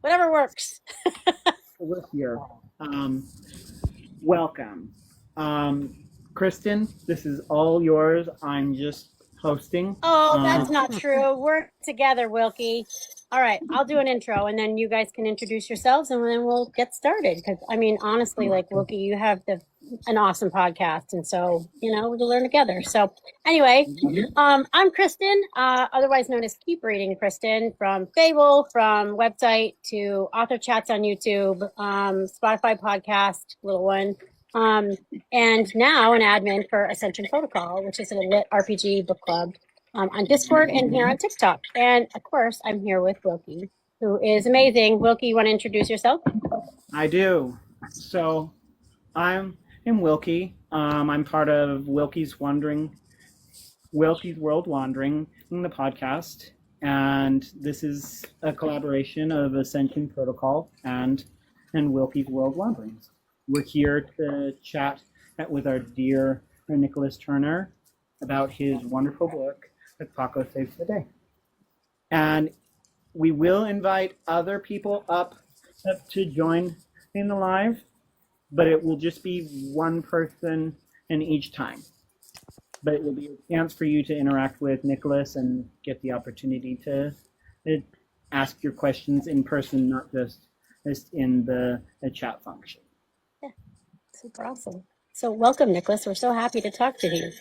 Whatever works. We're here. Um, Welcome. Kristen, this is all yours. I'm just hosting. Oh, that's not true. We're together, Wilkie. All right, I'll do an intro and then you guys can introduce yourselves and then we'll get started. Because I mean, honestly, like Wilkie, you have an awesome podcast, and so we'll learn together. So anyway, I'm Kristen, otherwise known as Keep Reading Kristen, from Fable, from website to author chats on YouTube, Spotify podcast, little one. And now an admin for Ascension Protocol, which is a lit RPG book club on Discord and here on TikTok. And of course, I'm here with Wilkie, who is amazing. Wilkie, you want to introduce yourself? I do. So, I'm Wilkie. I'm part of Wilkie's World Wandering, the podcast, and this is a collaboration of Ascension Protocol and Wilkie's World Wanderings. We're here to chat with our dear Nicholas Turner about his wonderful book, Paco Saves the Day. And we will invite other people up to join in the live, but it will just be one person in each time. But it will be a chance for you to interact with Nicholas and get the opportunity to ask your questions in person, not just in the chat function. Yeah, super awesome. So welcome, Nicholas. We're so happy to talk to you.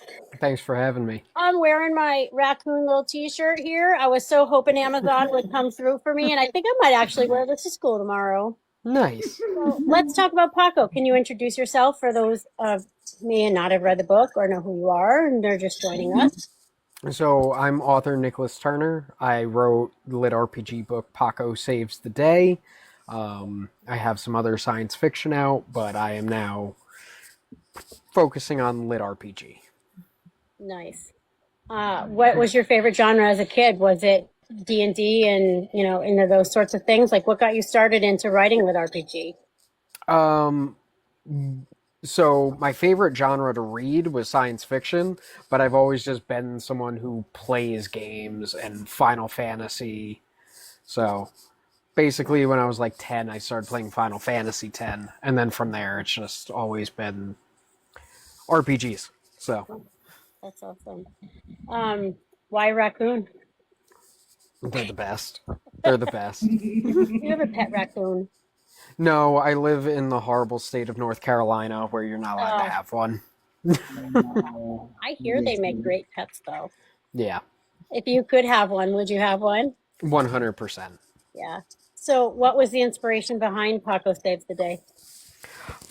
Thanks for having me. I'm wearing my raccoon little t-shirt here. I was so hoping Amazon would come through for me, and I think I might actually wear this to school tomorrow. Nice. So let's talk about Paco. Can you introduce yourself for those of me and not have read the book or know who you are and they're just joining us? So I'm author Nicholas Turner. I wrote the lit RPG book Paco Saves the Day. I have some other science fiction out, but I am now focusing on lit RPG. Nice. What was your favorite genre as a kid? Was it D&D and, into those sorts of things? Like, what got you started into writing lit RPG? So my favorite genre to read was science fiction, but I've always just been someone who plays games and Final Fantasy. So basically when I was like 10, I started playing Final Fantasy 10, and then from there it's just always been RPGs. So that's awesome. Why raccoon? They're the best. They're the best. You have a pet raccoon? No, I live in the horrible state of North Carolina where you're not allowed to have one. I hear they make great pets, though. Yeah. If you could have one, would you have one? 100%. Yeah. So what was the inspiration behind Paco Saves the Day?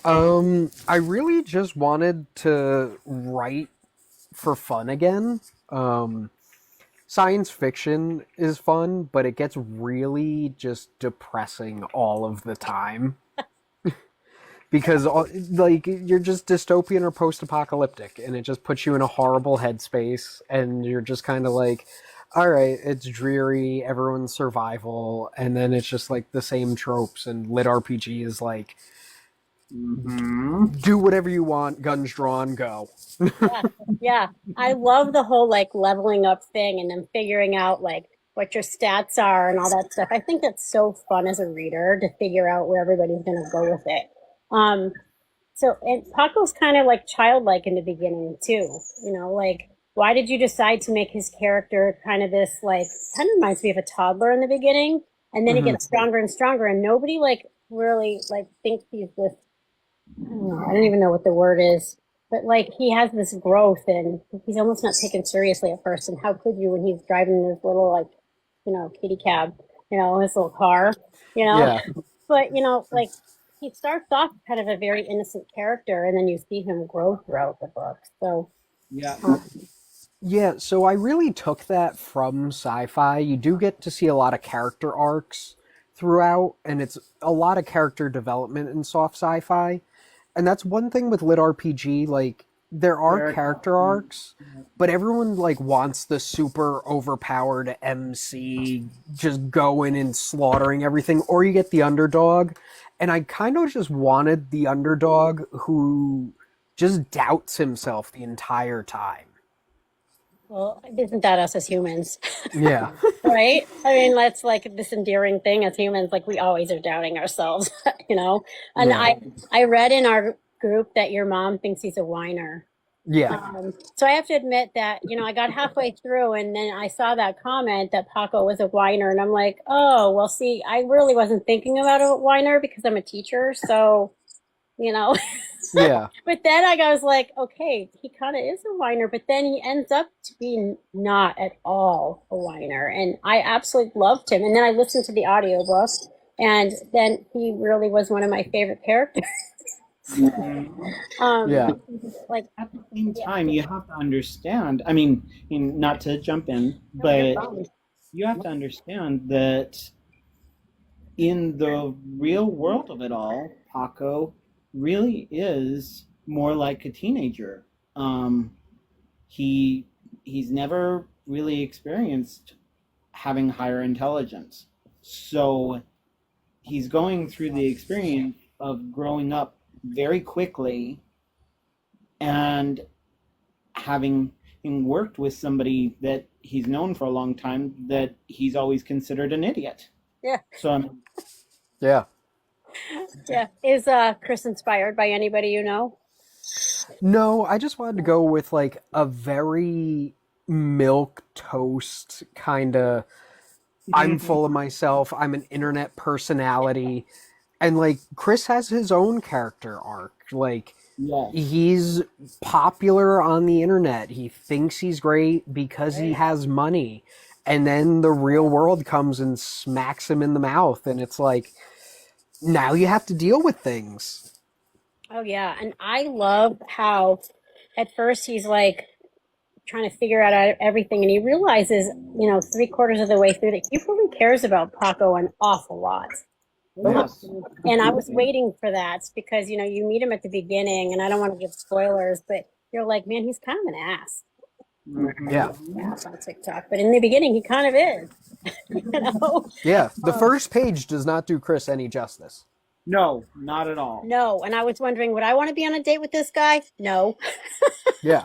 I really just wanted to write for fun again. Science fiction is fun, but it gets really just depressing all of the time. Because, you're just dystopian or post-apocalyptic, and it just puts you in a horrible headspace, and you're just kind of like, alright, it's dreary, everyone's survival, and then it's just, the same tropes, and lit RPG is like, do whatever you want, guns drawn, go. Yeah. I love the whole leveling up thing and then figuring out what your stats are and all that stuff. I think that's so fun as a reader to figure out where everybody's going to go with it. And Paco's kind of childlike in the beginning too. Why did you decide to make his character kind of this kind of reminds me of a toddler in the beginning, and then he gets stronger and stronger, and nobody really thinks he's this. I don't even know what the word is, but he has this growth and he's almost not taken seriously at first. And how could you when he's driving this little kitty cab, his little car, Yeah. But he starts off kind of a very innocent character, and then you see him grow throughout the book. So yeah, so I really took that from sci-fi. You do get to see a lot of character arcs throughout, and it's a lot of character development in soft sci-fi. And that's one thing with lit RPG, there are character arcs, but everyone, wants the super overpowered MC just going and slaughtering everything, or you get the underdog. And I kind of just wanted the underdog who just doubts himself the entire time. Well, isn't that us as humans? Yeah. Right? I mean, that's like this endearing thing as humans, like we always are doubting ourselves, you know? And Yeah. I read in our group that your mom thinks he's a whiner. Yeah. So I have to admit that, I got halfway through and then I saw that comment that Paco was a whiner, and I'm like, oh, well, see, I really wasn't thinking about a whiner because I'm a teacher. So, you know, Yeah. but then I was like, okay, he kind of is a whiner, but then he ends up to be not at all a whiner. And I absolutely loved him. And then I listened to the audiobook, and then he really was one of my favorite characters. Mhm. Yeah. Like, At the same yeah, time, you have to understand. I mean, not to jump in, no, you're but fine. you have to understand that in the real world of it all, Paco really is more like a teenager. Um, he he's never really experienced having higher intelligence, so he's going through the experience of growing up very quickly and having worked with somebody that he's known for a long time that he's always considered an idiot. Yeah. So I'm Yeah. Yeah. Is Chris inspired by anybody you know? No, I just wanted to go with like a very milk toast kind of. I'm full of myself. I'm an internet personality. And like Chris has his own character arc. Like yes. he's popular on the internet. He thinks he's great because he has money. And then the real world comes and smacks him in the mouth. And it's like, now you have to deal with things. Oh yeah, and I love how at first he's like trying to figure out everything, and he realizes, 3/4 of the way through that he really cares about Paco an awful lot. Yes. And I was waiting for that because you meet him at the beginning, and I don't want to give spoilers, but you're like, man, he's kind of an ass. Yeah. Ass on TikTok, but in the beginning, he kind of is. Yeah. The first page does not do Chris any justice. No, not at all. No, and I was wondering, would I want to be on a date with this guy? No. Yeah.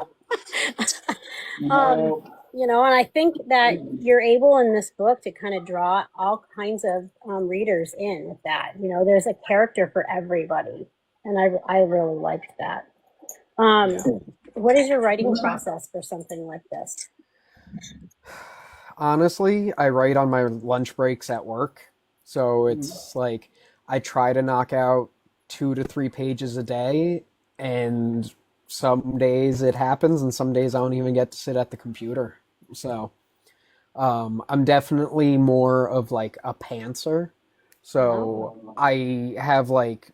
No. And I think that you're able in this book to kind of draw all kinds of readers in with that. There's a character for everybody, and I really liked that. What is your writing process for something like this? Honestly, I write on my lunch breaks at work. So it's like I try to knock out 2 to 3 pages a day, and some days it happens, and some days I don't even get to sit at the computer. So I'm definitely more of like a pantser. So I have like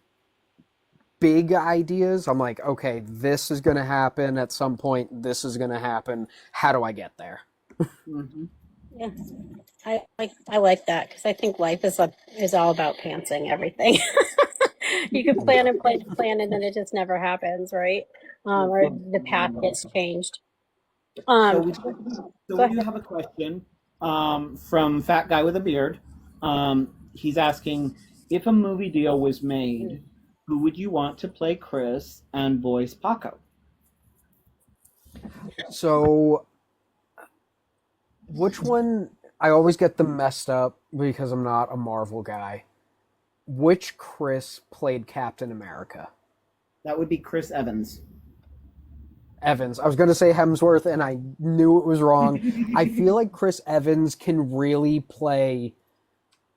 big ideas. I'm like, okay, this is going to happen at some point. This is going to happen. How do I get there? Mm-hmm. Yeah, I like that because I think life is all about pantsing everything. You can plan and plan and plan, and then it just never happens, right? Or the path gets changed. So we, Go we do ahead. have a question from Fat Guy with a Beard. He's asking, if a movie deal was made, who would you want to play Chris and voice Paco? So, which one? I always get them messed up because I'm not a Marvel guy. Which Chris played Captain America? That would be Chris Evans. Evans. I was going to say Hemsworth, and I knew it was wrong. I feel like Chris Evans can really play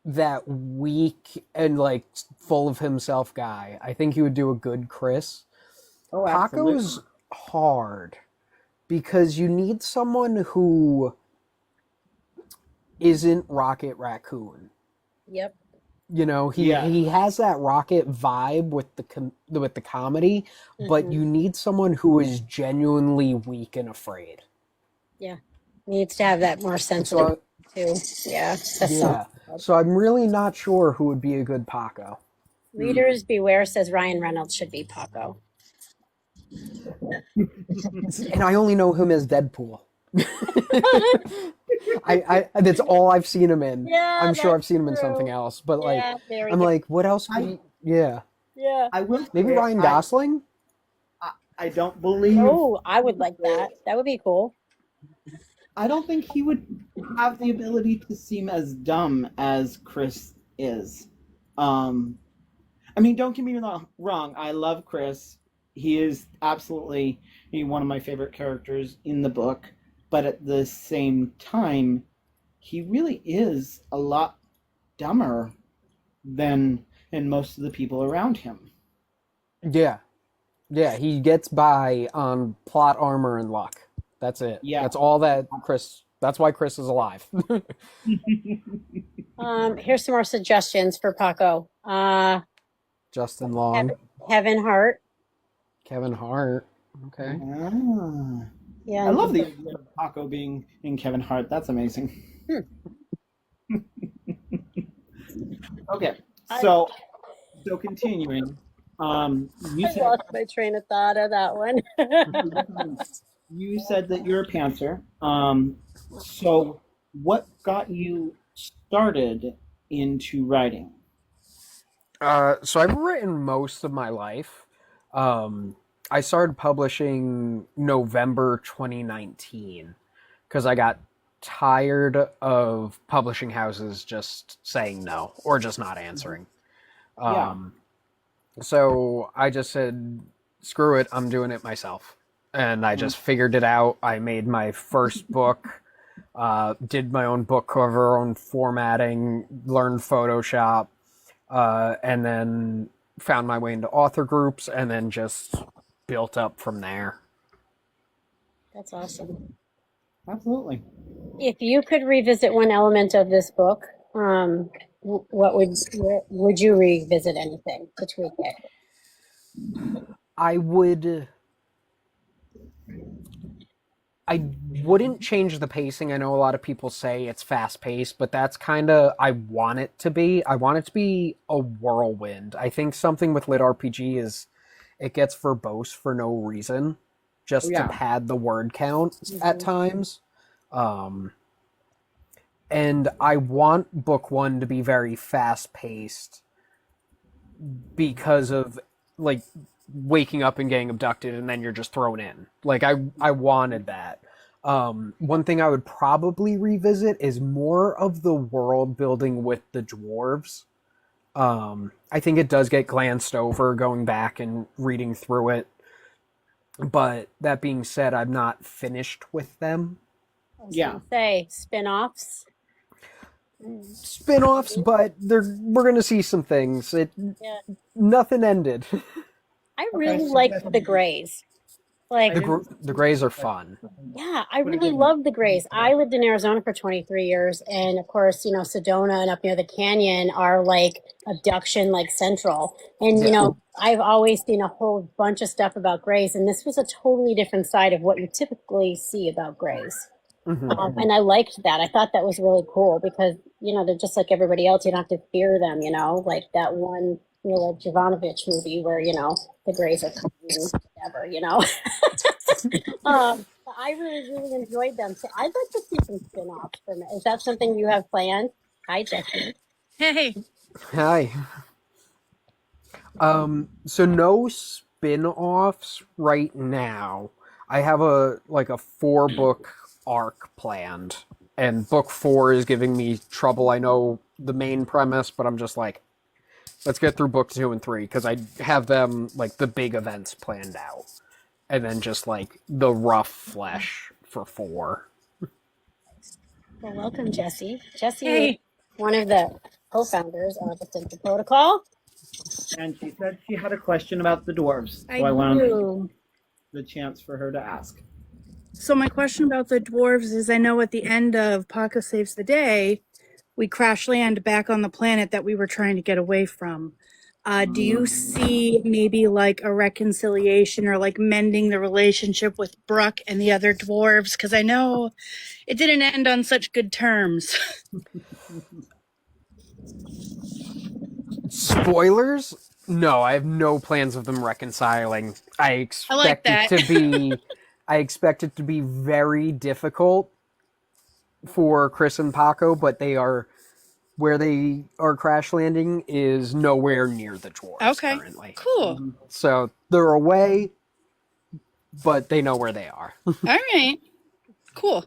that weak and like full of himself guy. I think he would do a good Chris. Oh, absolutely. Paco's hard because you need someone who isn't Rocket Raccoon. Yep. He has that Rocket vibe with the comedy, but you need someone who is genuinely weak and afraid. Yeah, needs to have that more sensitive too. Yeah. Yeah. So I'm really not sure who would be a good Paco. Readers beware says Ryan Reynolds should be Paco. And I only know him as Deadpool. I that's all I've seen him in. Yeah, I'm sure I've that's seen him in true. something else, but like Yeah, very I'm good. like, what else? Yeah, Yeah. I will maybe say, Ryan Gosling. I don't believe. Oh, I would like that. That would be cool. I don't think he would have the ability to seem as dumb as Chris is. Um, I mean, don't get me wrong. I love Chris. He is absolutely one of my favorite characters in the book. But at the same time, he really is a lot dumber than most of the people around him. Yeah. Yeah, he gets by on plot armor and luck. That's it. Yeah. That's all that Chris. That's why Chris is alive. Here's some more suggestions for Paco. Justin Long, Kevin Hart. Kevin Hart. Okay. Ah. Yeah. I love the idea of Paco being in Kevin Hart. That's amazing. Okay, so continuing. You I lost my train of thought of that one. you said that you're a pantser. So what got you started into writing? So I've written most of my life. I started publishing November 2019 because I got tired of publishing houses just saying no or just not answering. Yeah. So I just said, screw it, I'm doing it myself. And I just figured it out. I made my first book, did my own book cover, own formatting, learned Photoshop, and then found my way into author groups and then just built up from there. That's awesome. Absolutely. If you could revisit one element of this book, what would you revisit anything to tweak it? I wouldn't change the pacing. I know a lot of people say it's fast paced, but that's kind of I want it to be. I want it to be a whirlwind. I think something with lit RPG is it gets verbose for no reason, just to pad the word count at times. And I want book one to be very fast paced because of like waking up and getting abducted and then you're just thrown in. Like I wanted that. One thing I would probably revisit is more of the world building with the dwarves. I think it does get glanced over going back and reading through it. But that being said, I'm not finished with them. I was gonna say spin-offs. Spin-offs, but we're gonna see some things. Nothing ended. I really liked the Greys. Like the Greys are fun. Yeah, I really love the Greys. I lived in Arizona for 23 years, and of course, Sedona and up near the canyon are like abduction, like central. And I've always seen a whole bunch of stuff about Greys, and this was a totally different side of what you typically see about Greys. And I liked that. I thought that was really cool because they're just like everybody else. You don't have to fear them. Like that one Mila Jovanovic movie where the Greys are coming, whatever. I really enjoyed them. So I'd like to see some spin-offs from it. Is that something you have planned? Hi, Jesse. Hey. Hi. So no spin-offs right now. I have a 4-book arc planned, and book 4 is giving me trouble. I know the main premise, but I'm just like, let's get through book 2 and 3 because I have them like the big events planned out, and then just like the rough flesh for 4. Well, welcome, Jesse. Jesse is one of the co-founders of Ascension Protocol. And she said she had a question about the dwarves. So I wanted the chance for her to ask. So my question about the dwarves is, I know at the end of Paco Saves the Day, we crash land back on the planet that we were trying to get away from. Do you see maybe like a reconciliation or like mending the relationship with Bruck and the other dwarves? Because I know it didn't end on such good terms. Spoilers? No, I have no plans of them reconciling. I expect it to be very difficult for Chris and Paco, but where they are crash landing is nowhere near the dwarves currently. Cool. So they're away, but they know where they are. All right. Cool.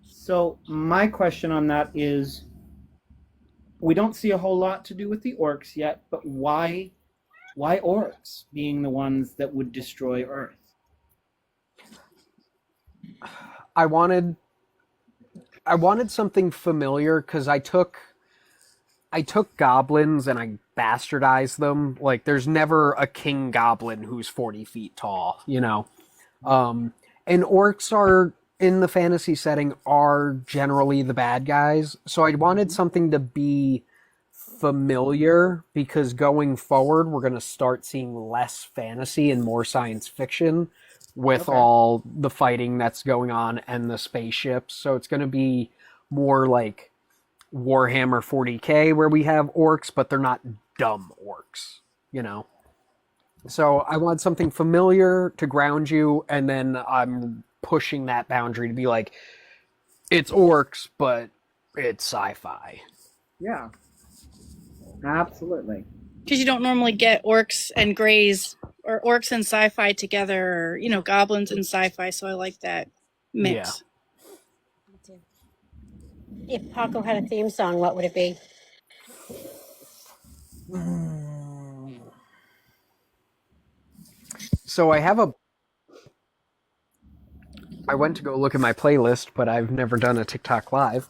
So my question on that is, we don't see a whole lot to do with the orcs yet, but why orcs being the ones that would destroy Earth? I wanted something familiar because I took goblins and I bastardized them. Like, there's never a king goblin who's 40 feet tall, you know. And orcs are, in the fantasy setting, are generally the bad guys. So I wanted something to be familiar because going forward, we're going to start seeing less fantasy and more science fiction with all the fighting that's going on and the spaceships. So it's going to be more like Warhammer 40K where we have orcs, but they're not dumb orcs, you know? So I want something familiar to ground you, and then I'm pushing that boundary to be like, it's orcs, but it's sci-fi. Yeah, absolutely. Because you don't normally get orcs and greys or orcs and sci-fi together, or, you know, goblins and sci-fi. So I like that mix. If Paco had a theme song, what would it be? So I went to go look at my playlist, but I've never done a TikTok live.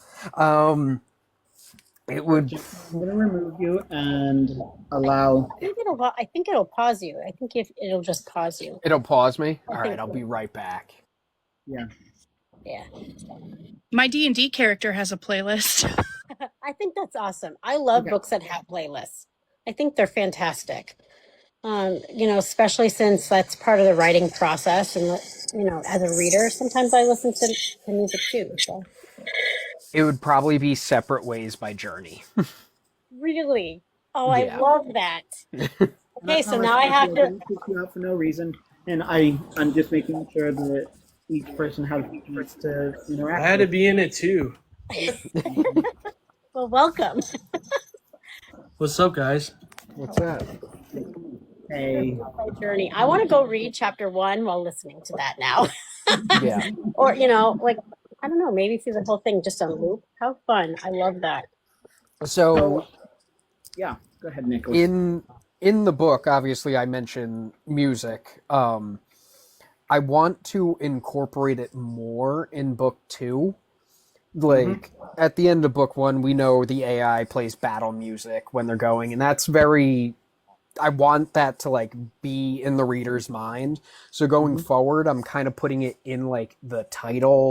It would. I'm going to remove you and allow. I think it'll pause you. I think if it'll just pause you. It'll pause me. I All think right, I'll so. be right back. Yeah. Yeah. My D&D character has a playlist. I think that's awesome. I love books that have playlists. I think they're fantastic. You know, especially since that's part of the writing process, and you know, as a reader, sometimes I listen to music too. So It would probably be Separate Ways by Journey. really, I Yeah. love that. Okay, so now I have to. Kick you out for no reason, and I'm just making sure that each person has a chance to interact. I had to be in it too. Well, welcome. What's up, guys? What's that? Hey, Journey. I want to go read chapter 1 while listening to that now. Yeah. Or, you know, like, I don't know, maybe through the whole thing just on loop. How fun. I love that. So yeah, go ahead, Nicholas. in the book, obviously, I mention music. I want to incorporate it more in book 2. Like, at the end of book 1, we know the AI plays battle music when they're going, and that's very... I want that to, like, be in the reader's mind. So going forward, I'm kind of putting it in, like, the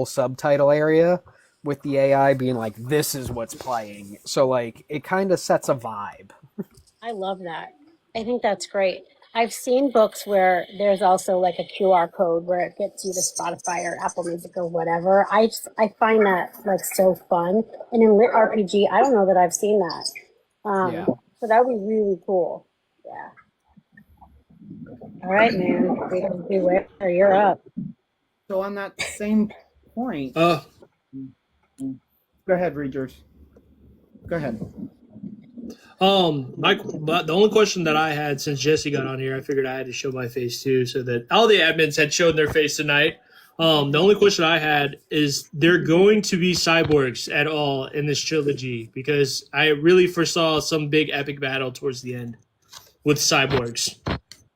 subtitle area with the AI being like, this is what's playing. So, like, it kind of sets a vibe. I love that. I think that's great. I've seen books where there's also like a QR code where it gets you to Spotify or Apple Music or whatever. I find that like so fun. And in Lit RPG, I don't know that I've seen that. Yeah. So that would be really cool. Yeah. All right, man. Beware, you're up. So on that same point, Uh, go ahead, readers. Go ahead. the only question that I had since Jesse got on here, I figured I had to show my face too, so that all the admins had shown their face tonight. The only question I had is, there going to be cyborgs at all in this trilogy? Because I really foresaw some big epic battle towards the end with cyborgs.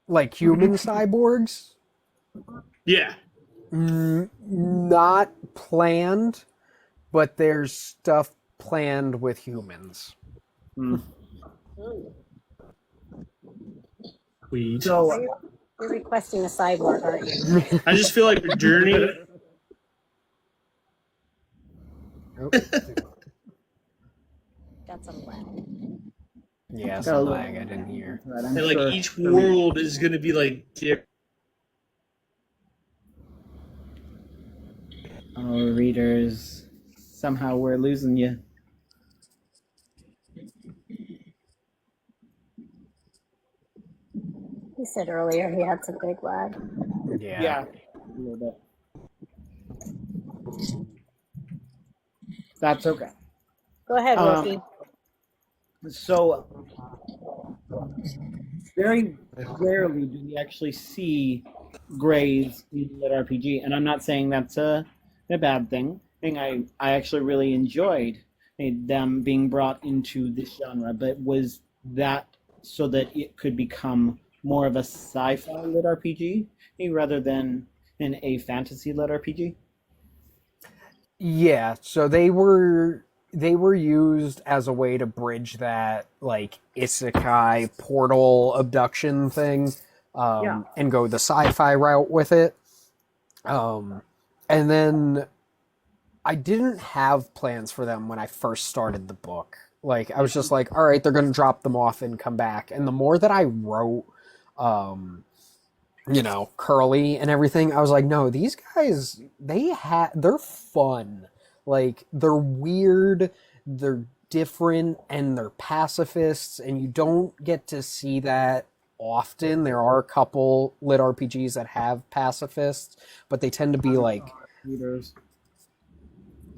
Like human cyborgs? Yeah. Not planned, but there's stuff planned with humans. Weed. So You're requesting a cyborg, aren't you? I just feel like the journey. Got some lag. Yeah, some lag I didn't hear. I'm And like sure each world is gonna be like different. Oh, readers, somehow we're losing you. He said earlier he had some big lag. Yeah. A little bit. That's okay. Go ahead, Wilkie. So, very rarely do we actually see grays in Lit RPG, and I'm not saying that's a a bad thing. I actually really enjoyed them being brought into this genre, but was that so that it could become more of a sci-fi lit RPG rather than a fantasy lit RPG? Yeah, so they were used as a way to bridge that like isekai portal abduction thing, Yeah. and go the sci-fi route with it. Um, and then I didn't have plans for them when I first started the book. Like I was just like, all right, they're gonna drop them off and come back. And the more that I wrote, um, Curly and everything, I was like, no, these guys, they're fun. Like they're weird, they're different, and they're pacifists, and you don't get to see that often. There are a couple lit RPGs that have pacifists, but they tend to be like, Readers.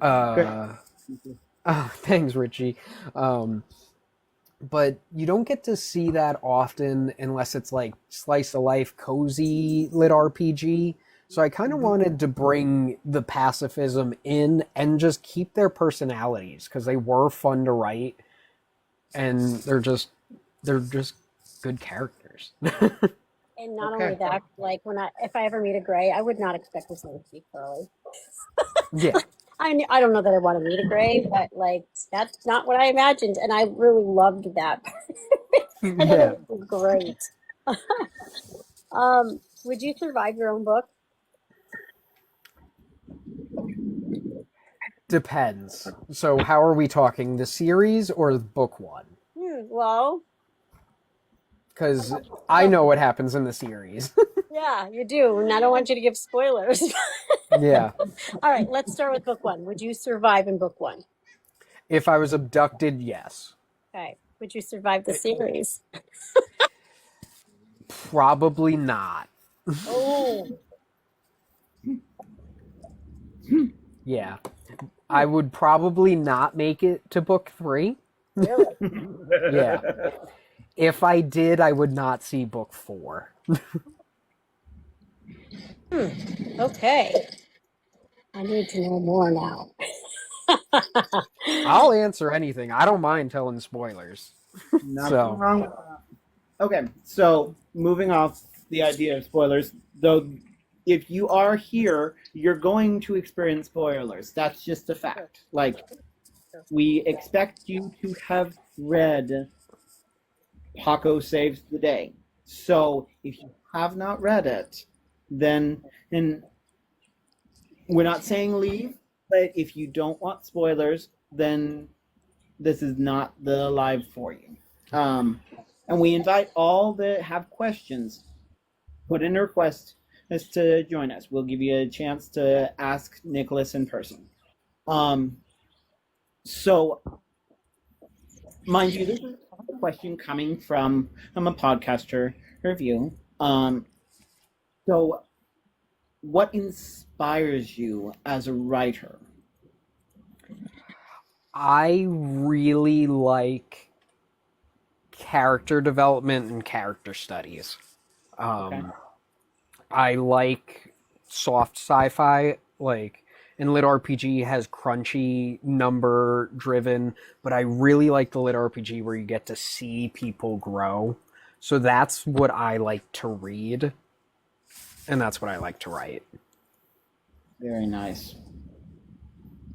Good. uh, oh, thanks, Richie. Um, but you don't get to see that often unless it's like slice of life cozy lit RPG. So I kind of wanted to bring the pacifism in and just keep their personalities because they were fun to write and they're just good characters. And not Okay. only that, like if I ever meet a Gray, I would not expect this name to be Curly. Yeah. I don't know that I want to meet a Gray, but like that's not what I imagined, and I really loved that. I thought Yeah. it was great. Would you survive your own book? Depends. So how are we talking? The series or book one? Well, Because I know what happens in the series. yeah, you do, and I don't want you to give spoilers. Yeah. All right, let's start with book one. Would you survive in book one? If I was abducted, yes. Okay. Would you survive the series? Probably not. Oh, Yeah. I would probably not make it to book 3. really? Yeah. If I did, I would not see book 4. Okay. I need to know more now. I'll answer anything. I don't mind telling spoilers. Nothing So. wrong with that. Okay, so moving off the idea of spoilers, though, if you are here, you're going to experience spoilers. That's just a fact. Like, we expect you to have read Paco Saves the Day. So, if you have not read it, then we're not saying leave, but if you don't want spoilers, then this is not the live for you. And we invite all that have questions, put in a request as to join us. We'll give you a chance to ask Nicholas in person. So, mind you, this is a question coming from a podcaster review. So, what inspires you as a writer? I really like character development and character studies. Okay. I like soft sci-fi, like, and lit RPG has crunchy number driven, but I really like the lit RPG where you get to see people grow. So that's what I like to read, and that's what I like to write. Very nice.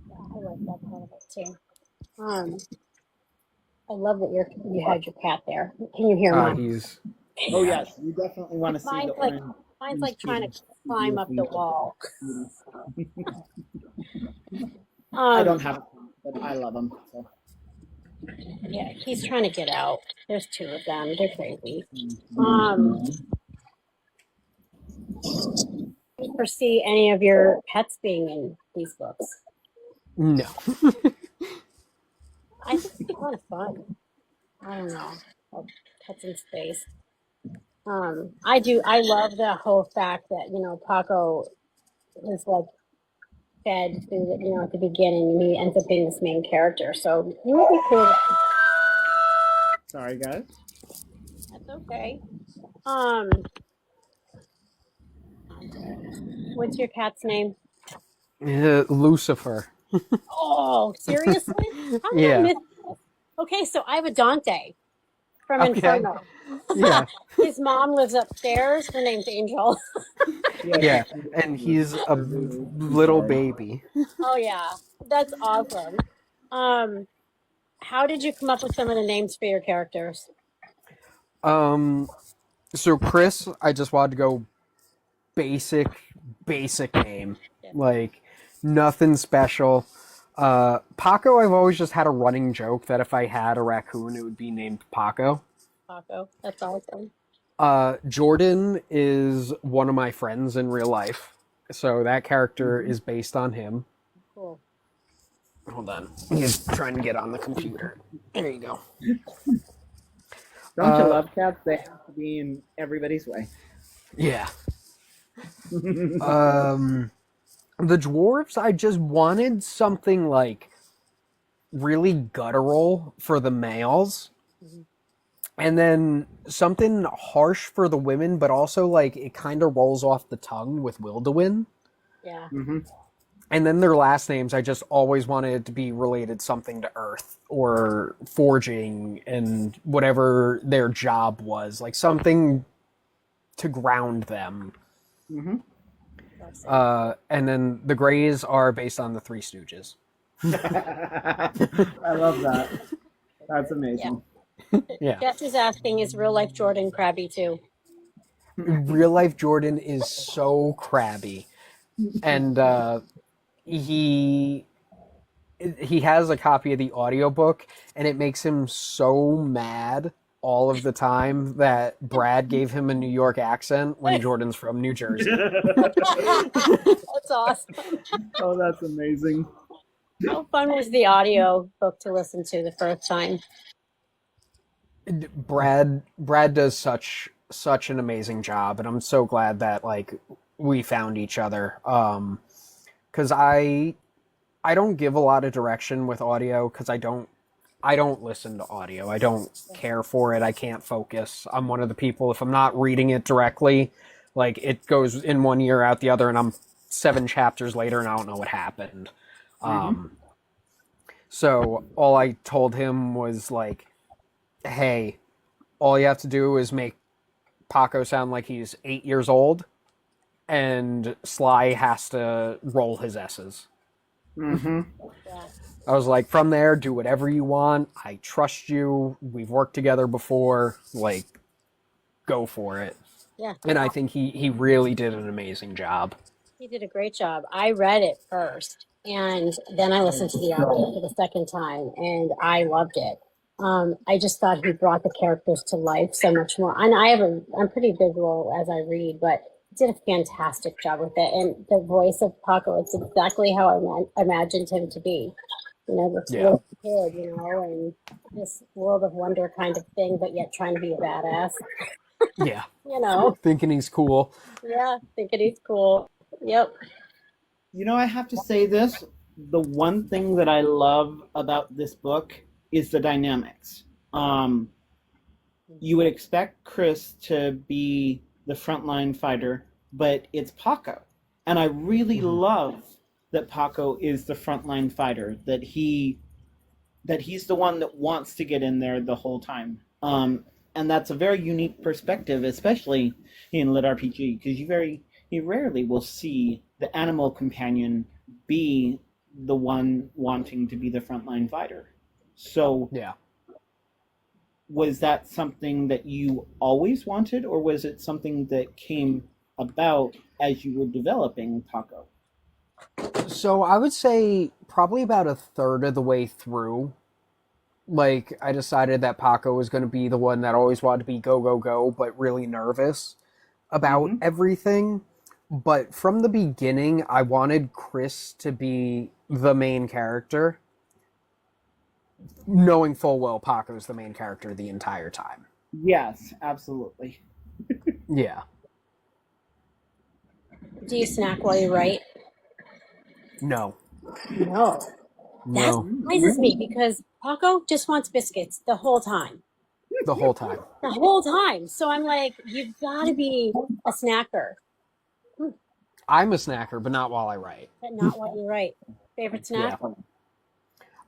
Yeah, I like that part of it too. I love that you had your cat there. Can you hear mine? He's Oh yes, you definitely want to see Mine's the like orange. mine's like trying to climb up the wall. I don't have, but I love them. So. Yeah, he's trying to get out. There's two of them. They're crazy. Do you foresee any of your pets being in these books? no. I think it'd be kind of fun. I don't know. Pets in space. I do. I love the whole fact that Paco is like fed food, at the beginning, and he ends up being this main character. So it would be cool. Sorry, guys. That's okay. What's your cat's name? Lucifer. Oh, seriously? How did I Yeah. miss this? Okay, so I have a Dante from Okay. Inferno. Yeah. His mom lives upstairs. Her name's Angel. Yeah. And he's a little baby. Oh yeah, that's awesome. Um, how did you come up with some of the names for your characters? So Chris, I just wanted to go basic, basic name. Yeah. Like, nothing special. Paco, I've always just had a running joke that if I had a raccoon, it would be named Paco. Paco, that's awesome. Jordan is one of my friends in real life. So that character is based on him. Cool. Hold on. He's trying to get on the computer. There you go. Don't you love cats? They have to be in everybody's way. Yeah. The dwarves, I just wanted something like really guttural for the males. Mhm. And then something harsh for the women, but also like it kind of rolls off the tongue with Willdewin. Yeah. Mm-hmm. And then their last names, I just always wanted it to be related something to Earth or forging and whatever their job was, like something to ground them. Mm-hmm. And then the Greys are based on the Three Stooges. I love that. That's amazing. Yeah. Jess is asking, is real life Jordan crabby too? Real life Jordan is so crabby. And he has a copy of the audiobook, and it makes him so mad all of the time that Brad gave him a New York accent when Jordan's from New Jersey. That's awesome. Oh, that's amazing. How fun was the audio book to listen to the first time? Brad does such an amazing job, and I'm so glad that like we found each other. Because I don't give a lot of direction with audio because I don't listen to audio. I don't care for it. I can't focus. I'm one of the people, if I'm not reading it directly, like it goes in one ear out the other, and I'm 7 chapters later and I don't know what happened. So all I told him was like, hey, all you have to do is make Paco sound like he's 8 years old, and Sly has to roll his S's. Mm-hmm. Yeah. I was like, from there, do whatever you want. I trust you. We've worked together before. Like, go for it. Yeah. And I think he really did an amazing job. He did a great job. I read it first, and then I listened to the audio for the second time, and I loved it. I just thought he brought the characters to life so much more. And I'm pretty visual as I read, but he did a fantastic job with it. And the voice of Paco, it's exactly how I imagined him to be. You know, this little kid, you know, and this world of wonder kind of thing, but yet trying to be a badass. Yeah. You know, Thinking he's cool. yeah, thinking he's cool. Yep. You know, I have to say this. The one thing that I love about this book is the dynamics. You would expect Chris to be the frontline fighter, but it's Paco. And I really love that Paco is the frontline fighter, that he's the one that wants to get in there the whole time. And that's a very unique perspective, especially in Lit RPG, because you rarely will see the animal companion be the one wanting to be the frontline fighter. So, Yeah. was that something that you always wanted, or was it something that came about as you were developing Paco? So I would say probably about a third of the way through, like I decided that Paco was going to be the one that always wanted to be go, go, go, but really nervous about everything. But from the beginning, I wanted Chris to be the main character, knowing full well Paco's the main character the entire time. Yes, absolutely. Yeah. Do you snack while you write? No. No. That No. surprises me because Paco just wants biscuits the whole time. The whole time. The whole time. So I'm like, you've got to be a snacker. I'm a snacker, but not while I write. But not while you write. Favorite snack?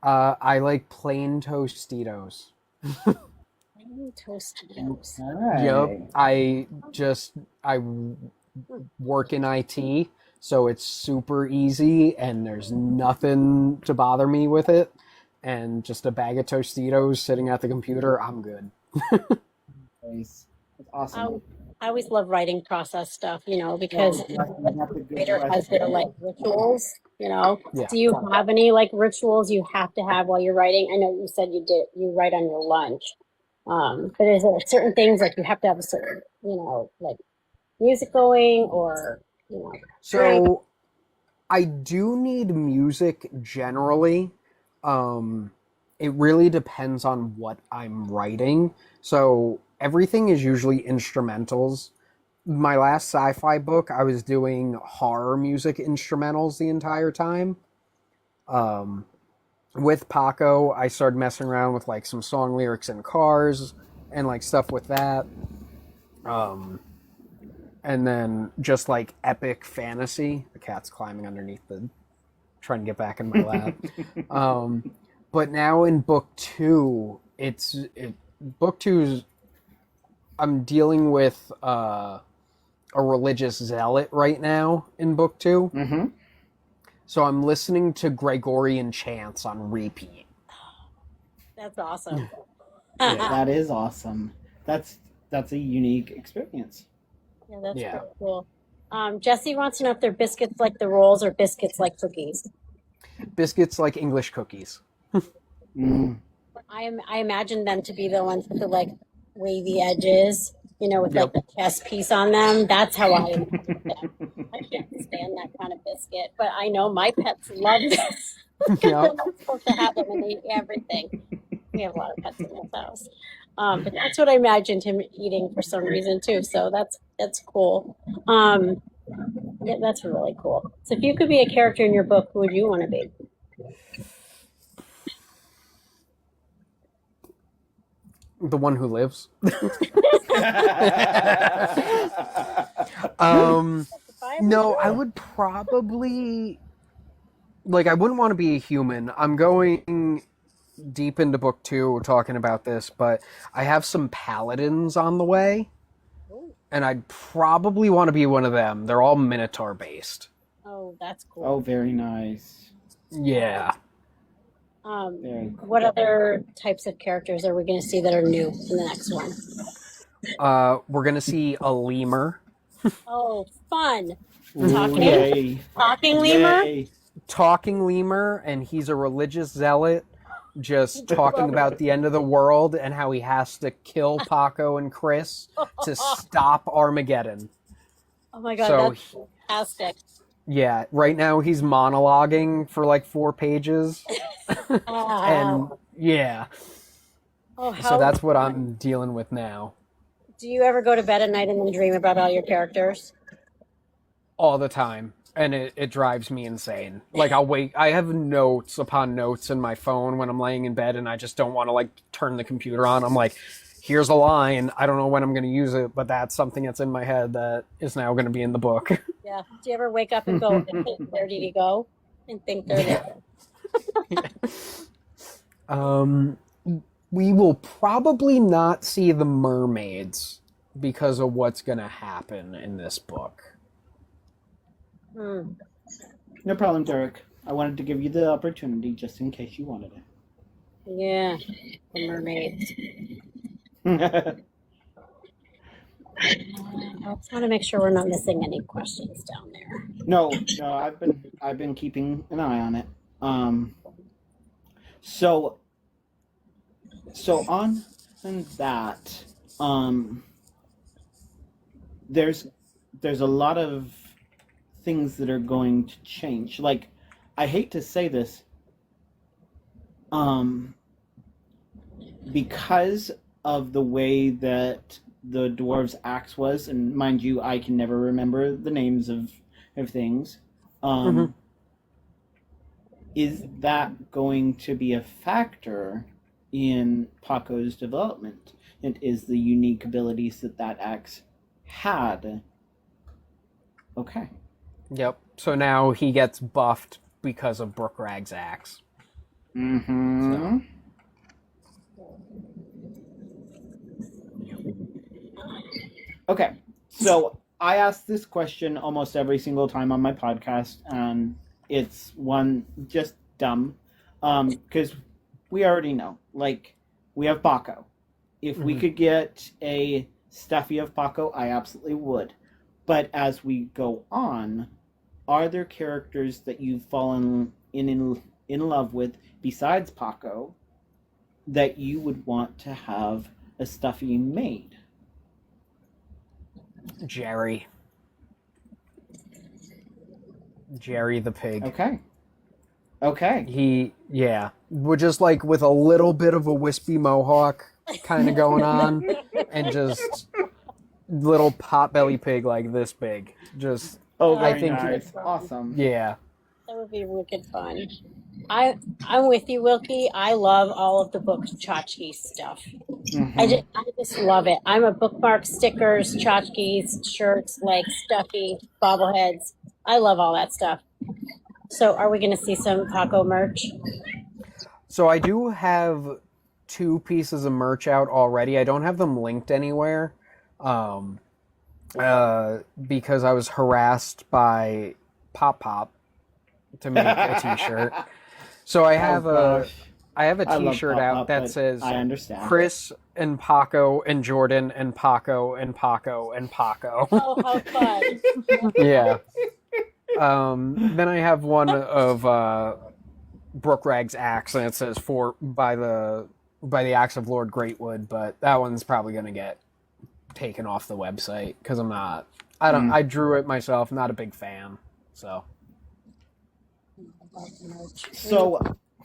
Yeah. I like plain Tostitos. Tostitos. Yep. I work in IT, so it's super easy and there's nothing to bother me with it. And just a bag of Tostitos sitting at the computer, I'm good. Nice. That's awesome. I always love writing process stuff, because You have the good writer has their like rituals, Yeah. Do you have any like rituals you have to have while you're writing? I know you said you write on your lunch. But is there certain things like you have to have a certain, like music going or, drink? So I do need music generally. It really depends on what I'm writing. So everything is usually instrumentals. My last sci-fi book, I was doing horror music instrumentals the entire time. With Paco, I started messing around with like some song lyrics in cars and like stuff with that. And then just like epic fantasy. The cat's climbing underneath trying to get back in my lap. But now in book two, book two's I'm dealing with a religious zealot right now in book two. Mm-hmm. So I'm listening to Gregorian chants on repeat. That's awesome. That is awesome. That's a unique experience. Yeah, that's Yeah. pretty cool. Jesse wants to know if they're biscuits like the rolls or biscuits like cookies. Biscuits like English cookies. Mm. I imagine them to be the ones with the like wavy edges, with like the chess piece on them. That's how I imagine them. I can't stand that kind of biscuit, but I know my pets love this. Yep. They're not supposed to have them and they eat everything. We have a lot of pets in this house. But that's what I imagined him eating for some reason too. So that's cool. Yeah, that's really cool. So if you could be a character in your book, who would you want to be? The one who lives. No, I would probably I wouldn't want to be a human. I'm going deep into book two talking about this, but I have some paladins on the way, and I'd probably want to be one of them. They're all Minotaur based. Oh, that's cool. Oh, very nice. Yeah. Very cool. What other types of characters are we going to see that are new in the next one? We're gonna see a lemur. Oh, fun! Yay. Talking lemur. Yay. Talking lemur, and he's a religious zealot just talking about the end of the world and how he has to kill Paco and Chris to stop Armageddon. Oh my god, So that's fantastic. yeah, right now he's monologuing for like 4 pages. And yeah, so that's what I'm dealing with now. Do you ever go to bed at night and then dream about all your characters? All the time. And it drives me insane. Like I have notes upon notes in my phone when I'm laying in bed and I just don't want to like turn the computer on. I'm like, here's a line. I don't know when I'm going to use it, but that's something that's in my head that is now going to be in the book. Yeah. Do you ever wake up and go, where did he go? And think they're there? We will probably not see the mermaids because of what's going to happen in this book. No problem, Derek. I wanted to give you the opportunity just in case you wanted it. Yeah, the mermaids. I just want to make sure we're not missing any questions down there. No, I've been keeping an eye on it. So on that, there's a lot of things that are going to change. Like, I hate to say this, because of the way that the dwarves' axe was, and mind you, I can never remember the names of things. Is that going to be a factor in Paco's development? And is the unique abilities that axe had? Okay. Yep. So now he gets buffed because of Brook Rag's axe. Mm-hmm. Okay, so I ask this question almost every single time on my podcast, and it's one just dumb, because we already know. Like, we have Paco. If we could get a stuffy of Paco, I absolutely would. But as we go on, are there characters that you've fallen in love with besides Paco that you would want to have a stuffy made? Jerry the pig. Okay. He, we're just like with a little bit of a wispy mohawk kind of going on, and just little potbelly pig like this big. Just, Very I think, nice. Awesome. yeah. That would be wicked fun. I'm with you, Wilkie. I love all of the book tchotchke stuff. Mhm. I just love it. I'm a bookmark, stickers, tchotchkes, shirts, like stuffy, bobbleheads. I love all that stuff. So are we going to see some Paco merch? So I do have 2 pieces of merch out already. I don't have them linked anywhere, because I was harassed by Pop to make a T-shirt. So I have a T-shirt out that says I understand. Chris and Paco and Jordan and Paco and Paco and Paco. Oh, how fun. Yeah. Then I have one of Brook Rag's axe, and it says by the axe of Lord Greatwood, but that one's probably gonna get taken off the website because I drew it myself, not a big fan. So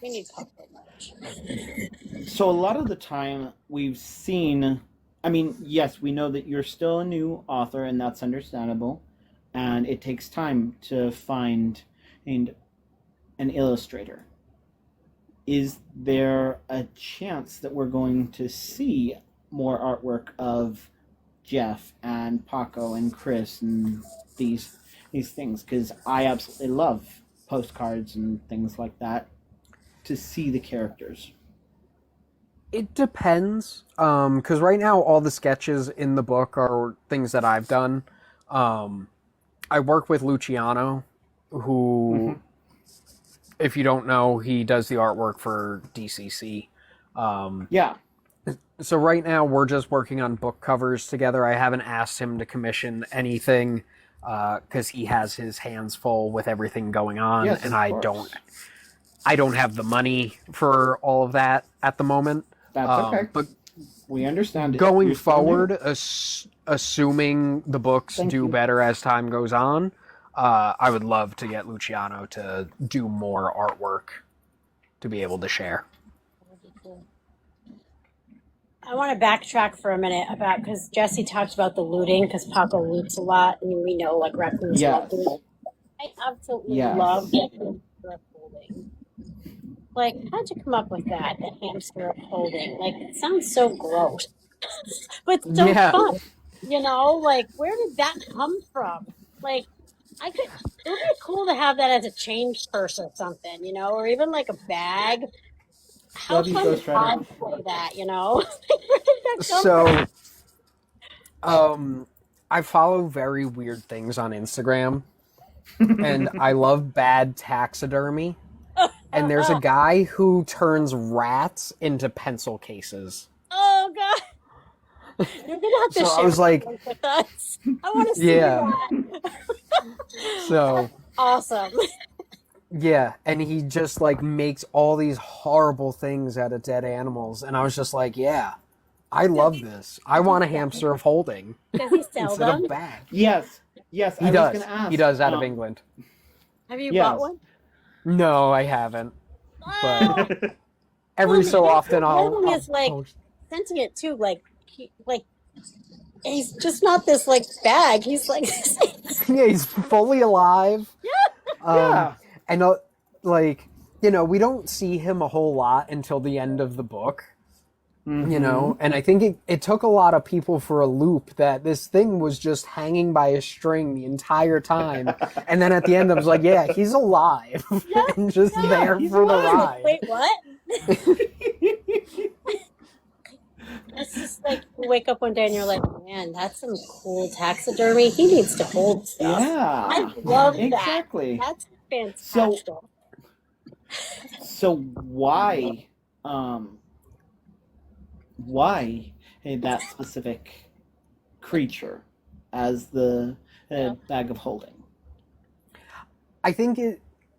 We need Paco merch. So a lot of the time we've seen, I mean, yes, we know that you're still a new author, and that's understandable, and it takes time to find an illustrator. Is there a chance that we're going to see more artwork of Jeff and Paco and Chris and these things? Because I absolutely love postcards and things like that to see the characters. it depends, because right now all the sketches in the book are things that I've done. I work with Luciano, who, if you don't know, he does the artwork for DCC. Yeah. So right now we're just working on book covers together. I haven't asked him to commission anything because he has his hands full with everything going on, Yes, and of I course. don't have the money for all of that at the moment. That's okay. But We understand it. going You're still new. forward, assuming the books Thank do you. better as time goes on, I would love to get Luciano to do more artwork to be able to share. I want to backtrack for a minute about, because Jesse talked about the looting, because Paco loots a lot, and we know like raccoons love Yes. looting. I absolutely Yes. love the hamster upholding. Like, how'd you come up with that? The hamster upholding. Like, it sounds so gross, but so Yeah. fun. You know, like, where did that come from? Like, it would be cool to have that as a change purse or something, you know, or even like a bag. How Love you, fun Ghost to Rider. cosplay that, you know? Where did that come So, from? I follow very weird things on Instagram, and I love bad taxidermy. And there's a guy who turns rats into pencil cases. Oh God! You're gonna have to So I share was like- that with us. I want to see Yeah. that. So, Awesome. yeah, and he just like makes all these horrible things out of dead animals, and I was just like, yeah, I love this. I want a hamster of holding Does he sell instead them? of bag. Yes. He I does. was going to ask. He does out of England. Have you Yes. bought one? No, I haven't. Oh, Every so Well, often, I'll the thing is, like, post- sentient too. Like, he's just not this like bag. He's like, yeah, he's fully alive. Yeah. And like, we don't see him a whole lot until the end of the book. You know, and I think it took a lot of people for a loop that this thing was just hanging by a string the entire time. And then at the end, I was like, yeah, he's alive and just there he's for the alive. ride. Wait, what? It's just like you wake up one day and you're like, man, that's some cool taxidermy. He needs to hold stuff. Yeah. I love that. Exactly. That's fantastic. So why that specific creature as the bag of holding? I think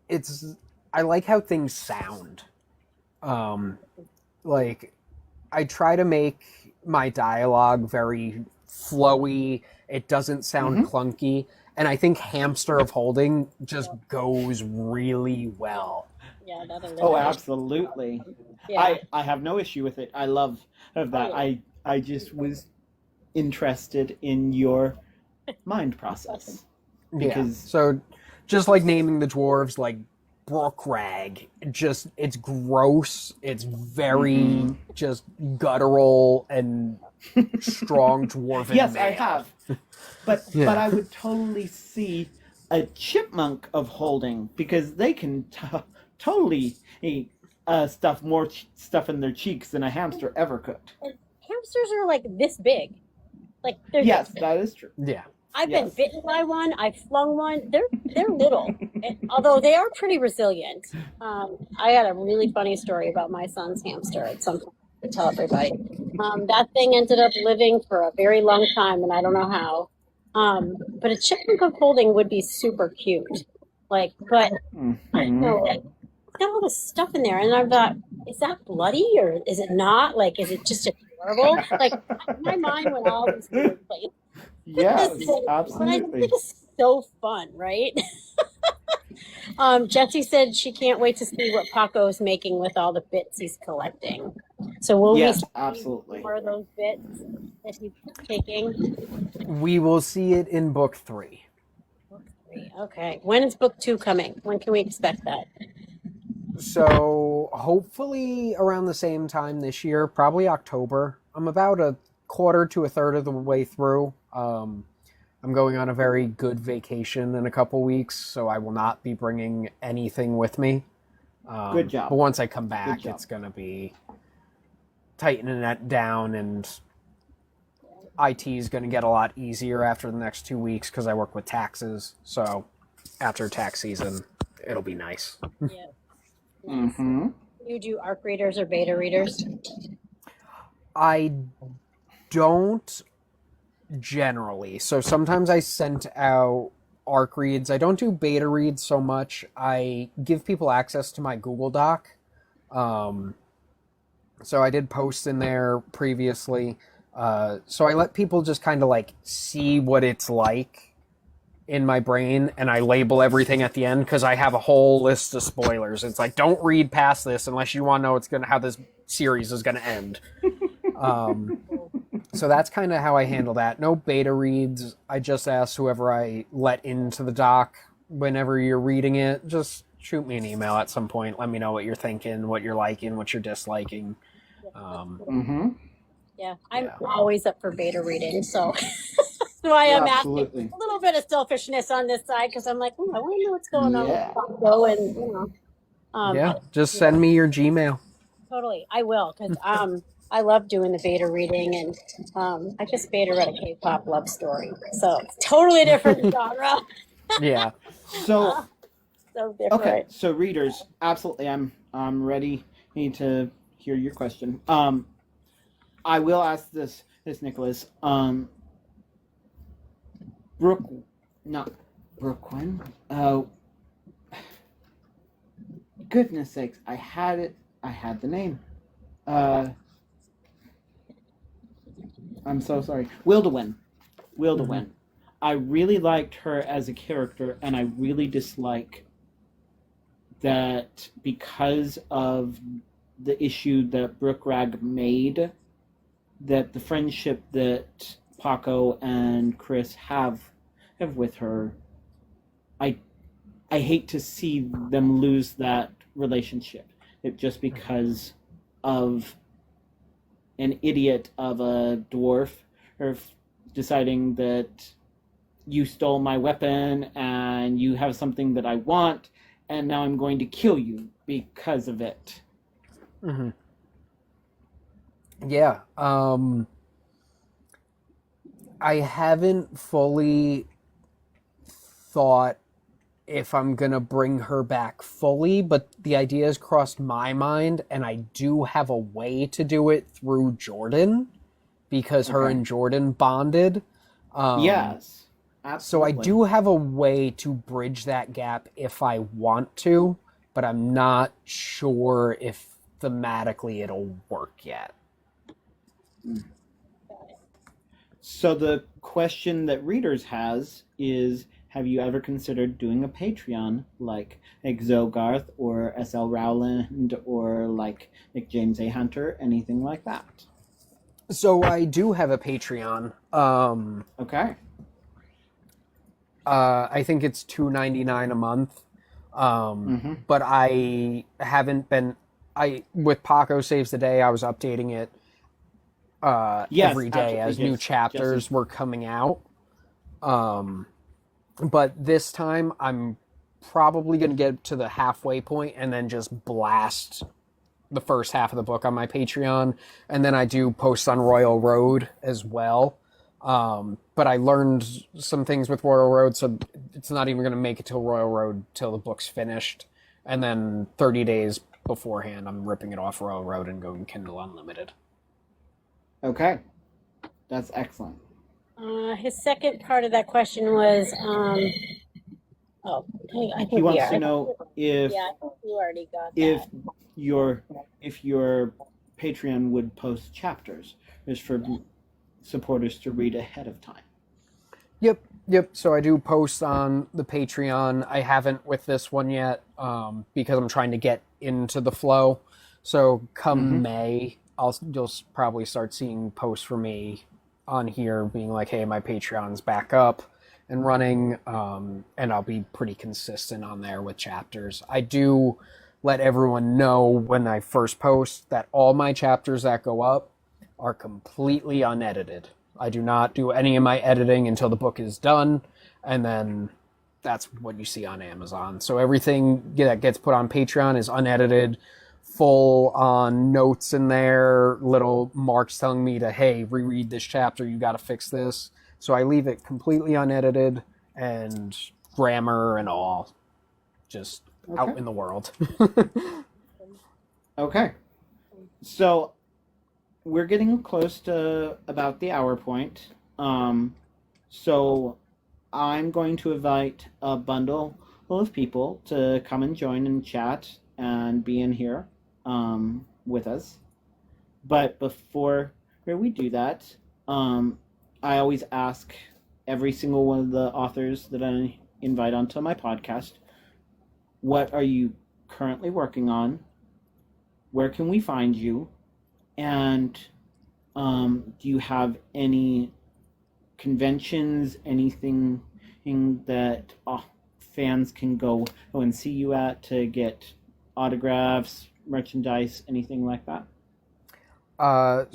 it's I like how things sound. Like I try to make my dialogue very flowy. It doesn't sound clunky, and I think hamster of holding just goes really well. Yeah, that'll Oh, absolutely. Yeah. I have no issue with it. I love that. Oh, yeah. I just was interested in your mind process. Because So just like naming the dwarves like Brook Rag, it's gross. It's very just guttural and strong dwarven. Yes, male. I have. But I would totally see a chipmunk of holding, because they can totally stuff more stuff in their cheeks than a hamster ever could. And hamsters are like this big. Like they're Yes, this big. that is true. Yeah. I've been bitten by one. I flung one. They're little, although they are pretty resilient. I had a really funny story about my son's hamster at some point to tell everybody. That thing ended up living for a very long time, and I don't know how. But a chipmunk of holding would be super cute. But I don't know, it's got all this stuff in there, and I thought, is that bloody or is it not? Like, is it just adorable? Like, my mind went all these weird places. Yes, But I absolutely. think it's so fun, right? Jessie said she can't wait to see what Paco's making with all the bits he's collecting. So will we see absolutely. more of those bits that he's taking? We will see it in book 3. Book 3. Okay. When is book 2 coming? When can we expect that? So hopefully around the same time this year, probably October. I'm about a quarter to a third of the way through. I'm going on a very good vacation in a couple weeks, so I will not be bringing anything with me. Good job. But once I come back, it's going to be tightening that down, and IT is going to get a lot easier after the next 2 weeks because I work with taxes. So after tax season, it'll be nice. Yeah. You do ARC readers or beta readers? I don't generally. So sometimes I sent out ARC reads. I don't do beta reads so much. I give people access to my Google Doc. So I did post in there previously. So I let people just kind of like see what it's like in my brain, and I label everything at the end because I have a whole list of spoilers. It's like, don't read past this unless you want to know how this series is going to end. So that's kind of how I handle that. No beta reads. I just ask whoever I let into the doc, whenever you're reading it, just shoot me an email at some point. Let me know what you're thinking, what you're liking, what you're disliking. Yeah, I'm always up for beta reading, so that's why I'm asking. A little bit of selfishness on this side because I'm like, I want to know what's going on with Paco, and just send me your Gmail. Totally, I will, because I love doing the beta reading, and I just beta read a K-pop love story, so it's totally different genre. Yeah. So different. Okay, so readers, absolutely, I'm ready to hear your question. I will ask this Nicholas. Brooklyn. Goodness sakes, I had it. I had the name. I'm so sorry. Wildewin. I really liked her as a character, and I really dislike that because of the issue that Brook Rag made, that the friendship that Paco and Chris have with her, I hate to see them lose that relationship. Just because of an idiot of a dwarf or deciding that you stole my weapon and you have something that I want, and now I'm going to kill you because of it. Mm-hmm. Yeah. I haven't fully thought if I'm going to bring her back fully, but the idea has crossed my mind, and I do have a way to do it through Jordan, because her Okay. and Jordan bonded. Yes, So absolutely. I do have a way to bridge that gap if I want to, but I'm not sure if thematically it'll work yet. So the question that readers has is, have you ever considered doing a Patreon like Exogarth or S.L. Rowland or like Nick James A. Hunter, anything like that? So I do have a Patreon. Okay. I think it's $2.99 a month. But I haven't been. With Paco Saves the Day, I was updating it Yes, every day as absolutely, new chapters Jesse. were coming out. But this time, I'm probably going to get to the halfway point and then just blast the first half of the book on my Patreon, and then I do posts on Royal Road as well. But I learned some things with Royal Road, so it's not even going to make it till Royal Road till the book's finished, and then 30 days beforehand, I'm ripping it off Royal Road and going Kindle Unlimited. Okay. That's excellent. His second part of that question was, I think He wants yeah, to know if yeah, I think you already got if that. your Patreon would post chapters just for supporters to read ahead of time. Yep. So I do post on the Patreon. I haven't with this one yet, because I'm trying to get into the flow. So come May, you'll probably start seeing posts for me on here being like, hey, my Patreon's back up and running, and I'll be pretty consistent on there with chapters. I do let everyone know when I first post that all my chapters that go up are completely unedited. I do not do any of my editing until the book is done, and then that's what you see on Amazon. So everything that gets put on Patreon is unedited, full on notes in there, little marks telling me to, hey, reread this chapter, you got to fix this. So I leave it completely unedited, and grammar and all just out in the world. Okay. So we're getting close to about the hour point. So I'm going to invite a bundle of people to come and join and chat and be in here with us. But before we do that, I always ask every single one of the authors that I invite onto my podcast, what are you currently working on? Where can we find you? And do you have any conventions, anything that fans can go and see you at to get autographs, merchandise, anything like that?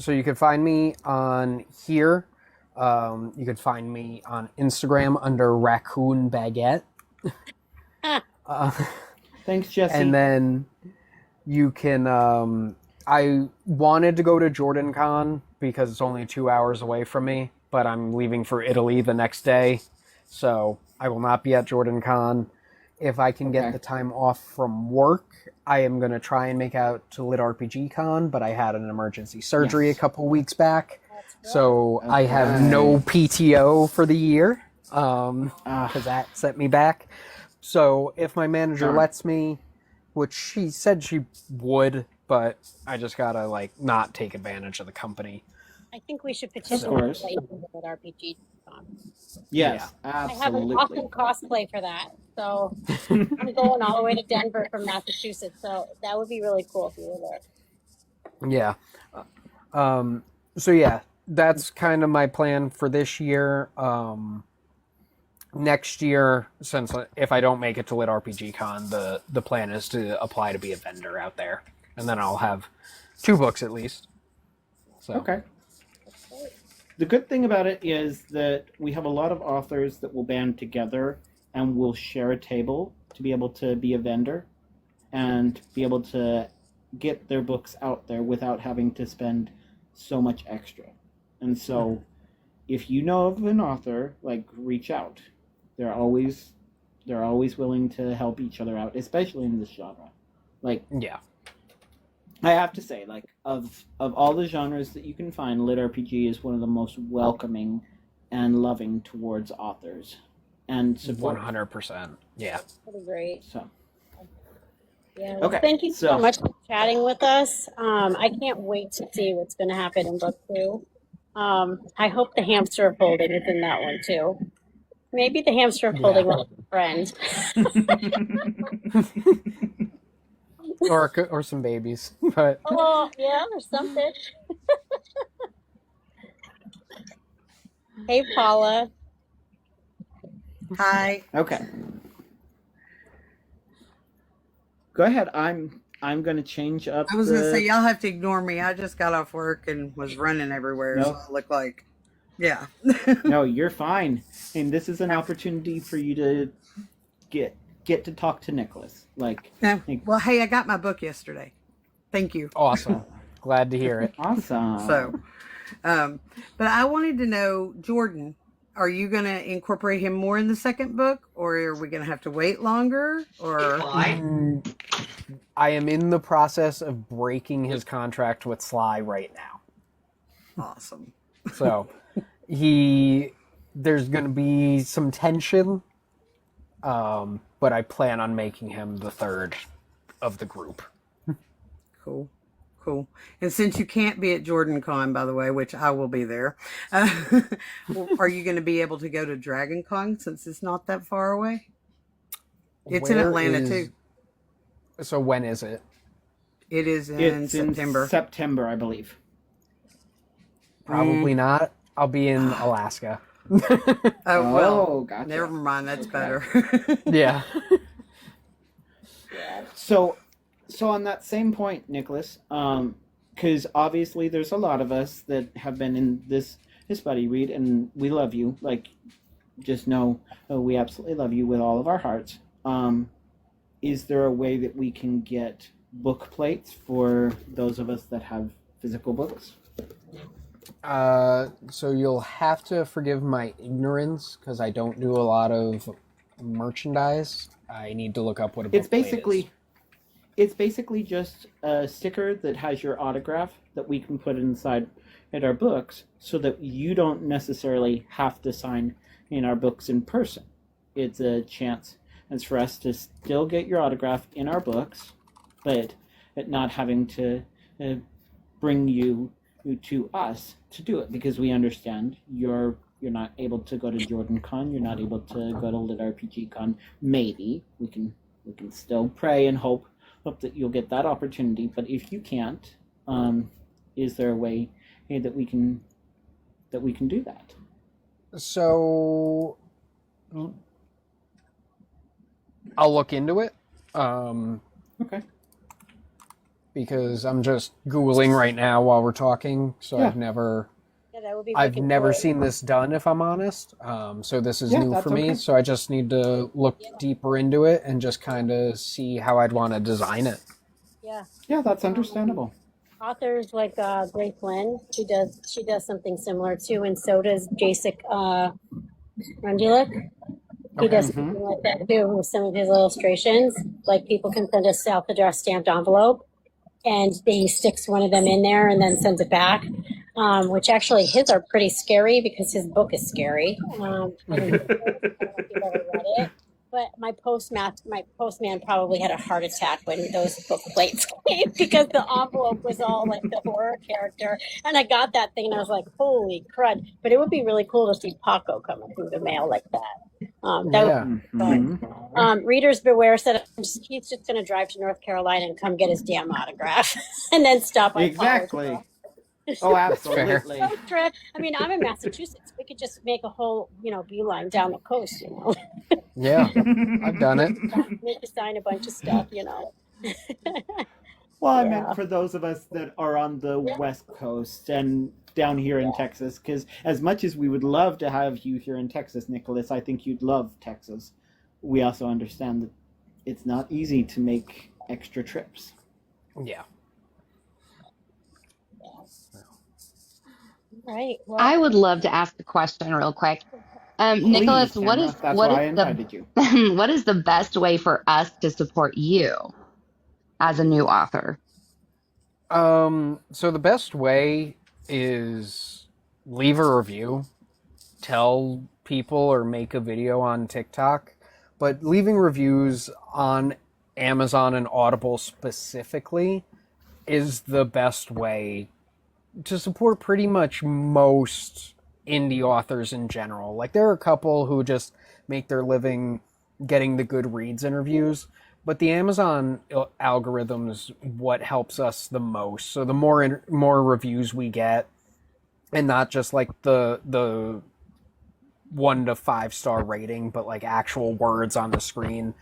So you can find me on here. You can find me on Instagram under Raccoon Baguette. Thanks, Jesse. And then you can. I wanted to go to Jordan Con because it's only 2 hours away from me, but I'm leaving for Italy the next day, so I will not be at Jordan Con. If I can get the time off from work, I am going to try and make out to Lit RPG Con, but I had an emergency surgery a couple weeks back, so I have no PTO for the year, because that set me back. So if my manager lets me, which she said she would, but I just gotta not take advantage of the company. I think we should petition course. with RPG. Yes, I have an absolutely. awesome cosplay for that. So I'm going all the way to Denver from Massachusetts. So that would be really cool if you were there. Yeah. So yeah, that's kind of my plan for this year. Next year, since if I don't make it to Lit RPG Con, the plan is to apply to be a vendor out there, and then I'll have 2 books at least. So Okay. The good thing about it is that we have a lot of authors that will band together and will share a table to be able to be a vendor and be able to get their books out there without having to spend so much extra. And so if you know of an author, like, reach out. They're always willing to help each other out, especially in this genre. Like, yeah. I have to say, like, of all the genres that you can find, Lit RPG is one of the most welcoming and loving towards authors and support. 100%. Yeah. Pretty great. So, Yeah. Well, okay. thank you so much for chatting with us. I can't wait to see what's going to happen in book 2. I hope the hamster folding is in that one too. Maybe the hamster folding with a friend. or some babies, but Oh yeah, or something. Hey, Paula. Hi. Okay. Go ahead. I'm going to change up. I was going to say, y'all have to ignore me. I just got off work and was running everywhere. Nope. So I look like, yeah. No, you're fine. And this is an opportunity for you to get to talk to Nicholas. Like, well, hey, I got my book yesterday. Thank you. awesome. Glad to hear it. Awesome. So, but I wanted to know, Jordan, are you going to incorporate him more in the second book, or are we going to have to wait longer? Or I am in the process of breaking his contract with Sly right now. Awesome. So there's going to be some tension, but I plan on making him the third of the group. Cool. And since you can't be at Jordan Con, by the way, which I will be there, are you going to be able to go to Dragon Con since it's not that far away? It's in Atlanta too. So when is it? It is in September. In September, I believe. Probably not. I'll be in Alaska. Oh, well, gotcha. Never mind. That's better. Yeah. So on that same point, Nicholas, because obviously there's a lot of us that have been in this buddy read, and we love you. Like, just know we absolutely love you with all of our hearts. Is there a way that we can get book plates for those of us that have physical books? So you'll have to forgive my ignorance because I don't do a lot of merchandise. I need to look up what a book plate is. It's basically just a sticker that has your autograph that we can put inside our books so that you don't necessarily have to sign in our books in person. It's a chance for us to still get your autograph in our books, but not having to bring you to us to do it, because we understand you're not able to go to Jordan Con, you're not able to go to Lit RPG Con. Maybe we can still pray and hope that you'll get that opportunity, but if you can't, is there a way that we can do that? So I'll look into it. Okay. Because I'm just Googling right now while we're talking, so Yeah. I've never That would be I've looking never forward. seen this done, if I'm honest. So this is Yeah, new that's for me. okay. So I just need to look deeper into it and just kind of see how I'd want to design it. Yeah. That's understandable. Authors like Grace Lynn, she does something similar too, and so does Jacek Randulik. He does something like that too with some of his illustrations. Like, people can send a self-addressed stamped envelope, and he sticks one of them in there and then sends it back. Which actually, his are pretty scary because his book is scary. I don't know if you've ever read it, but my postman probably had a heart attack when those book plates came because the envelope was all like the horror character, and I got that thing and I was like, holy crud! But it would be really cool to see Paco coming through the mail like that. That would be fun. Readers Beware said he's just going to drive to North Carolina and come get his damn autograph and then stop by Exactly. Paolo's. Oh, absolutely. I mean, I'm in Massachusetts. We could just make a whole, beeline down the coast, Yeah, I've done it. Make you sign a bunch of stuff, Well, I Yeah. meant for those of us that are on the West Coast and down here in Texas, because as much as we would love to have you here in Texas, Nicholas, I think you'd love Texas. We also understand that it's not easy to make extra trips. Yeah. Right. Well, I would love to ask a question real quick. Nicholas, Please, Tamara, that's what why is I the invited you. what is the best way for us to support you as a new author? So the best way is leave a review, tell people, or make a video on TikTok. But leaving reviews on Amazon and Audible specifically is the best way to support pretty much most indie authors in general. Like, there are a couple who just make their living getting the Goodreads interviews, but the Amazon algorithm is what helps us the most. So the more reviews we get, and not just like the 1 to 5 star rating, but like actual words on the screen,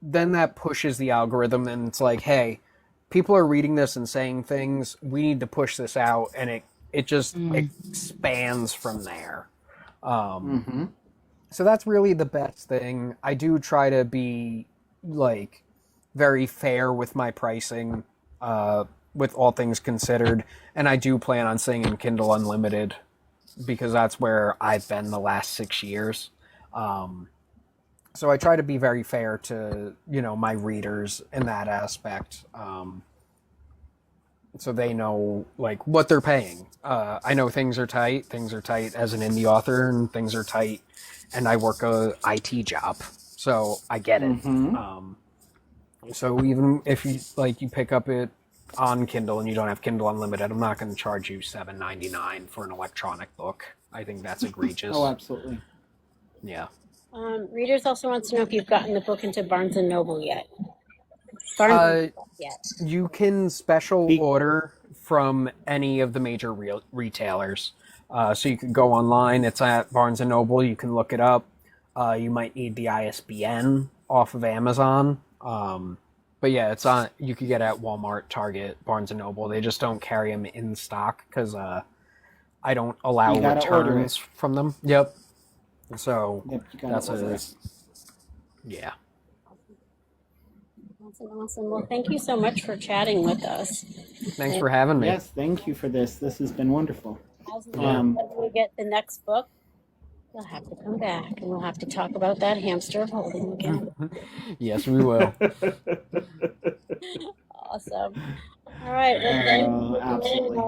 then that pushes the algorithm, and it's like, hey, people are reading this and saying things. We need to push this out, and it just expands from there. So that's really the best thing. I do try to be like very fair with my pricing, with all things considered, and I do plan on staying in Kindle Unlimited because that's where I've been the last 6 years. So I try to be very fair to, my readers in that aspect. So they know like what they're paying. I know things are tight. Things are tight as an indie author, and things are tight, and I work a IT job, so I get it. So even if you pick up it on Kindle and you don't have Kindle Unlimited, I'm not going to charge you $7.99 for an electronic book. I think that's egregious. Oh, absolutely. Yeah. readers also wants to know if you've gotten the book into Barnes and Noble yet. Yet. You can special order from any of the major retailers. So you can go online. It's at Barnes and Noble. You can look it up. You might need the ISBN off of Amazon. But yeah, it's on. You could get it at Walmart, Target, Barnes and Noble. They just don't carry them in stock because I don't allow returns from them. Yep. So that's yeah. Awesome. Well, thank you so much for chatting with us. Thanks for having me. Yes, thank you for this. This has been wonderful. As we get the next book, we'll have to come back and we'll have to talk about that hamster of holding again. Yes, we will. Awesome. All right. Well, absolutely.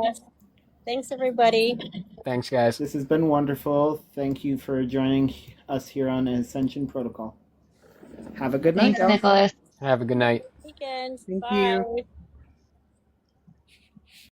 Thanks, everybody. Thanks, guys. This has been wonderful. Thank you for joining us here on Ascension Protocol. Have a good night. Thanks, Nicholas. Have a good night. Weekend. Thank Bye. you.